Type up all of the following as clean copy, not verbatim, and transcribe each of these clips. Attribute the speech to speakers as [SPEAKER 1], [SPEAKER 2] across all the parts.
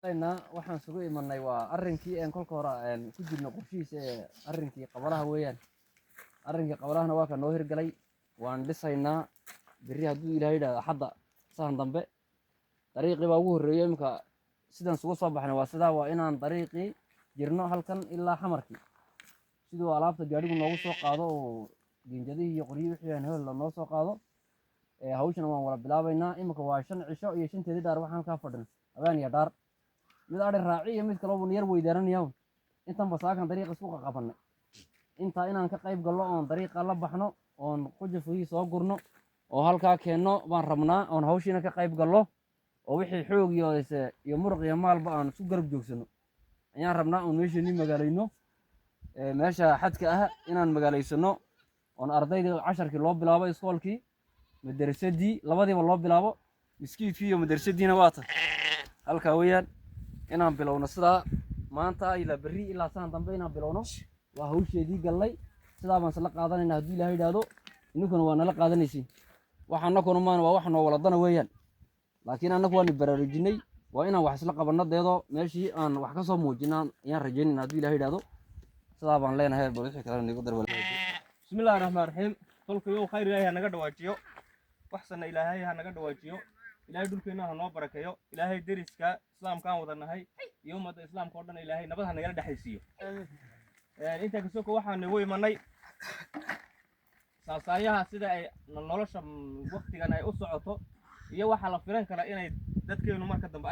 [SPEAKER 1] waxaan isugu imanay waa arrinkii aan kolka hore aan ku jirno qorshihiisa ee arrinkii qabalaha weeyaan. Arrinkii qabalahana waa ka noo hirgalay. Waan dhisaynaa berri hadduu Ilaahay yidhaahdo Axadda saan dambe. Dariiqii baa ugu horreeyay imika sidaan isugu soo baxnay waa sidaa waa inaan dariiqii jirno halkan ilaa Xamarkii. Sidoo alaabta gaadhigu noogu soo qaado oo ginjadihii iyo qoryihii wixii aan hel noo soo qaado. Hawshana waan wala bilaabaynaa. Imika waa 5 cisho iyo 5 dhaar waxaan ka fadhin habeen iyo dhaar. mid ari raaci iyo mid kale oo yar weydaaranayaa intan basaakan dariiqa isku qabanay inta inaan ka qayb galno oo dariiqa la baxno oo qujufii soo gurno oo halka keenno baan rabnaa oo hawshiina ka qayb galno oo wixii xoog iyo muruq iyo maalba aan isku garab joogsano ayaan rabnaa oo meeshii magaalayno meesha xadka ah inaan magaalaysano oo ardayda 10kii loo bilaabo iskoolkii madrasadii labadiiba loo bilaabo miskiidkii iyo madrasadiina waata halka weeyaan inaan bilowno sida maanta ilaa berri ilaa saan dambe inaan bilowno waa hawsheedii galay sida baan sala qaadanaynaa haddii Ilaahay yiraahdo inkuna waa nala qaadanaysiin waxaana kuna maan waa wax noo wala dana weeyaan laakiin anagu waan baraarujinay waa inaan wax isla qabanno deedo meeshii aan wax ka soo muujinaan ayaan rajaynaynaa haddii Ilaahay yiraahdo sida baan leenahay booliska kale nigu darwal
[SPEAKER 2] bismillaahir rahmaanir rahiim tolku yow khayr Ilaahay naga dhawaajiyo waxsana Ilaahay ha naga dhawaajiyo Ilaahay dhulkeena ha noo barakeeyo Ilaahay deriska islaamkaan wadanahay iyo ummadda islaamka oo dhan Ilaahay nabad ha naga dhaxaysiyo inta ka soo waxaan ugu imanay saasayaha sida ay nolosha waqtigan ay u socoto iyo waxa la filan kara inay dadkeenu marka dambe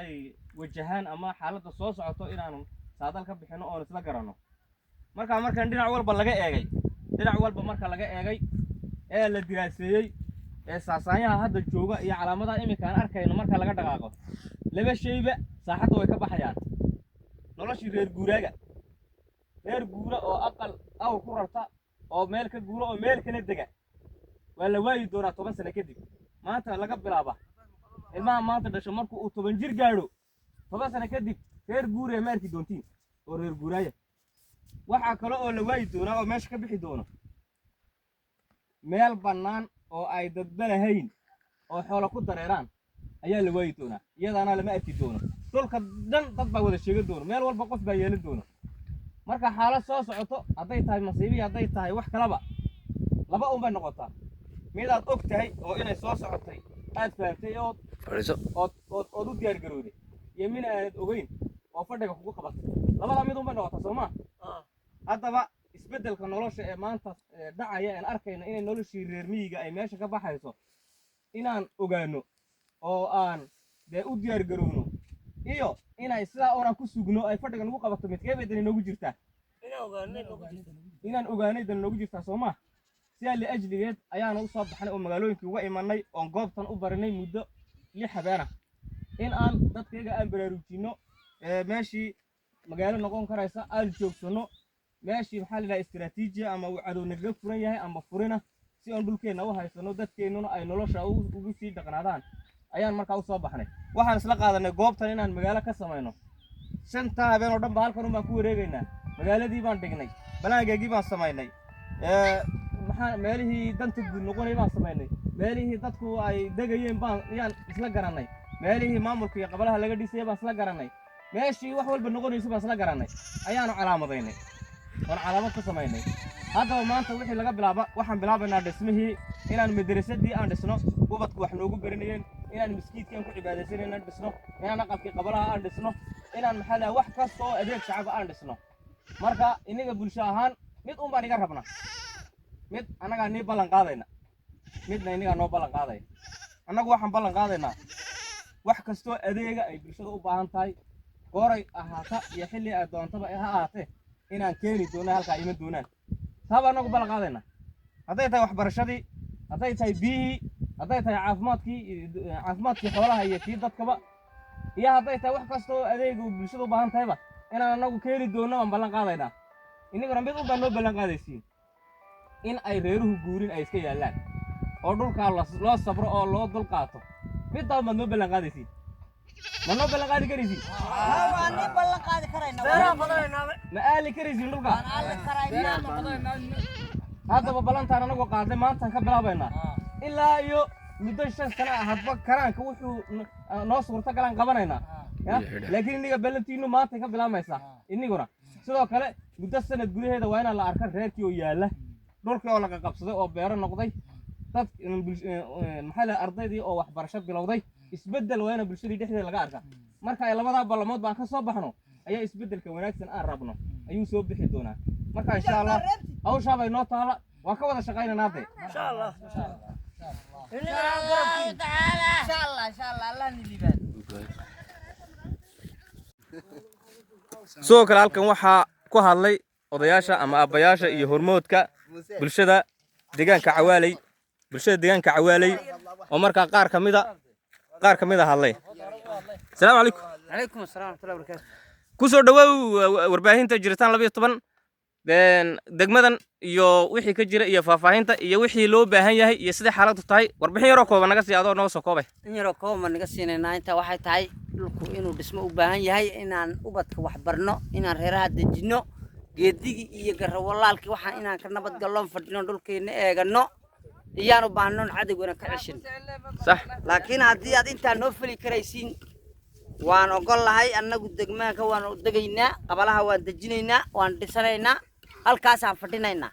[SPEAKER 2] ay wajahaan ama xaaladda soo socoto inaan saadal ka bixino oo isla garano markaan dhinac walba laga eegay ee la diraaseeyay saasayaha hadda jooga iyo calaamadaha imika aan arkayno marka laga dhaqaaqo laba shayba saaxadda way ka baxayaan noloshii reer guura oo aqal aw ku rarta oo meel ka guuro oo meel kala dega waa la waayi doonaa 10 sano kadib maanta laga bilaaba ilmaha maanta dhasho markuu uu 10 jir gaadho 10 sano kadib reer guura ma arki doontiin oo reer guuraaya waxa kale oo la waayi doonaa oo meesha ka bixi doono meel bannaan oo ay dadbanahayn oo xoolo ku dareeraan ayaa la waayi doonaa iyadana lama arki doono dhulka dhan dad baa wada sheegi doono meel walba qof baa yeelan doono marka xaalad soo socoto haday tahay masiibiyo haday tahay wax kalaba laba bay noqotaa midaad og tahay oo inay soo socotay aad fahamtay oo u diyaar garowday iyo min aad ogeyn oo fadhiga kugu qabatay labada mid bay noqotaa Soomaa haddaba isbedelka nolosha ee maanta dhacaya aan arkayna inay noloshii reer miyiga ay meesha ka baxayso inaan ogaano oo aan u diyaar garowno iyo inay sidaa oran ku sugno ay fadhiga nagu qabato midkee bay inoogu jirtaa inaan ogaanay dan noogu jirtaa Soomaa si ay ajligeed ayaan u soo baxnay oo magaalooyinkii uga imanay oo goobtan u barinay muddo 6 habeen in aan dadkayga aan baraarujino meeshii magaalo noqon karaysa aan joogsano meeshii waxa la istiraatiiji ama uu cadow naga furan yahay ama furina si aan dhulkeena u haysano dadkeenuna ay nolosha ugu sii dhaqnaadaan ayaan markaa u soo baxnay waxaan isla qaadanay goobtan inaan magaalo ka sameeyno 5 habeen oo dhan ba halkan baan ku wareegaynaa magaaladii baan dhignay balaangeegii baan sameeynay maxaa meelihii danta guud noqonay baan sameeynay meelihii dadku ay degayeen baan yaan isla garanay meelihii maamulka iyo qabalaha laga dhisay baan isla garanay meeshii wax walba noqonayso baan isla garanay ayaan calaamadaynay calaamad ka sameeynay haddaba maanta wixii laga bilaabo waxaan bilaabaynaa dhismihii inaan madrasadii aan dhisno ubadku wax noogu baranayeen inaan miskiidkan ku cibaadaysanayna dhisno inaan aqalkii qabalaha aan dhisno inaan maxaa wax kasta oo adeeg shacab aan dhisno marka inaga bulsho ahaan mid baan iga rabnaa mid anaga ni ballan qaadayna midna inaga noo ballan qaaday anagu waxaan ballan qaadaynaa wax kasta oo adeega ay bulshada u baahan tahay gooray ahaata iyo xilli ay doontaba ha ahaatee inaan keeni doono halka iman doonaan taa baan anagu ballan qaadaynaa haday tahay waxbarashadii haday tahay biyihii haday tahay caafimaadkii xoolaha iyo tii dadkaba iyo haday tahay wax kasta oo adeeg u bulshada u baahan tahayba inaan anagu keeni doono aan ballan qaadaynaa inaguna mid baan noo ballan qaadaysiin in ay reeruhu guurin ay iska yaalaan oo dhulka loo sabro oo loo dul qaato mid baan noo ballan qaadaysiin ma noo ballan qaadi karaysiin
[SPEAKER 3] waan ballan qaadi karaynaa
[SPEAKER 2] ma aali karaysiin dhulka haddaba ballantaan anagu qaadnay maantaan ka bilaabaynaa ilaa iyo muddo 5 sano hadba karaanka wuxuu noo suurta galaan qabanaynaa laakiin iniga ballantiinu maanta ka bilaamaysaa iniguna sidoo kale muddo sanad gudaheeda waa inaan la arkan reerkii oo yaala dhulkii oo laga qabsaday oo beero noqday dad maxaa la ardaydii oo waxbarasho bilowday isbedel waa in bulshadii dhexdeeda laga arkaa marka ay labada ballamood baan ka soo baxno ayaa isbedelka wanaagsan aan rabno ayuu soo bixi doonaa marka insha Allah hawsha bay noo taala waan ka wada shaqaynaynaa hadda
[SPEAKER 3] insha Allah Allah niliban
[SPEAKER 2] soo kale halkan waxaa ku hadlay odayaasha ama aabbayaasha iyo hormoodka bulshada deegaanka Cawaaley oo markaa qaar kamida hadlay Assalaamu calaykum
[SPEAKER 3] alaykum asalaam wa rahmatullahi
[SPEAKER 2] ku soo dhawow warbaahinta jiritaan 12 degmadan iyo wixii ka jira iyo faahfaahinta iyo wixii loo baahan yahay iyo sida xaaladdu tahay warbixin yar oo kooban naga sii adoo noo soo koobay
[SPEAKER 3] in yar oo kooban naga siinayna inta waxay tahay dhulku inuu dhismo u baahan yahay inaan ubadka wax barno inaan reeraha dejino geedigi iyo garawalaalkii waxaan inaan ka nabad galno fadhino dhulkeena eegano iyaan u baahno cadawgana ka ceshin
[SPEAKER 2] sax
[SPEAKER 3] laakiin haddii aad inta noo fali karaysiin waan ogol lahay annagu degmaanka waan u degaynaa qabalaha waan dejinaynaa waan dhisanaynaa halkaas aan fadhinaynaa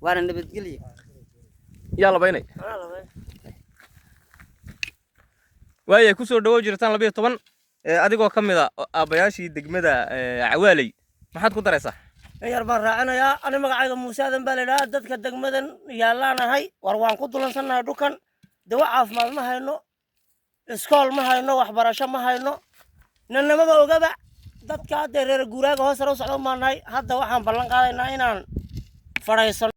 [SPEAKER 3] waana nabadgelyo
[SPEAKER 2] yaa labaynay waaye ku soo dhawow jiritaan 12 adigoo kamid ah aabbayaashii degmada Cawaaley maxaad ku daraysaa
[SPEAKER 4] yar baan raacinayaa ani magacayga Muuse Aadan baa leeyahay dadka degmadan yaalaanahay war waan ku dulansanahay dhukan dawa caafimaad ma hayno iskool ma hayno waxbarasho ma hayno nanamaba ogaba dadka reer guuraaga hoos u socdo maanahay hadda waxaan ballan qaadaynaa inaan fadhiisano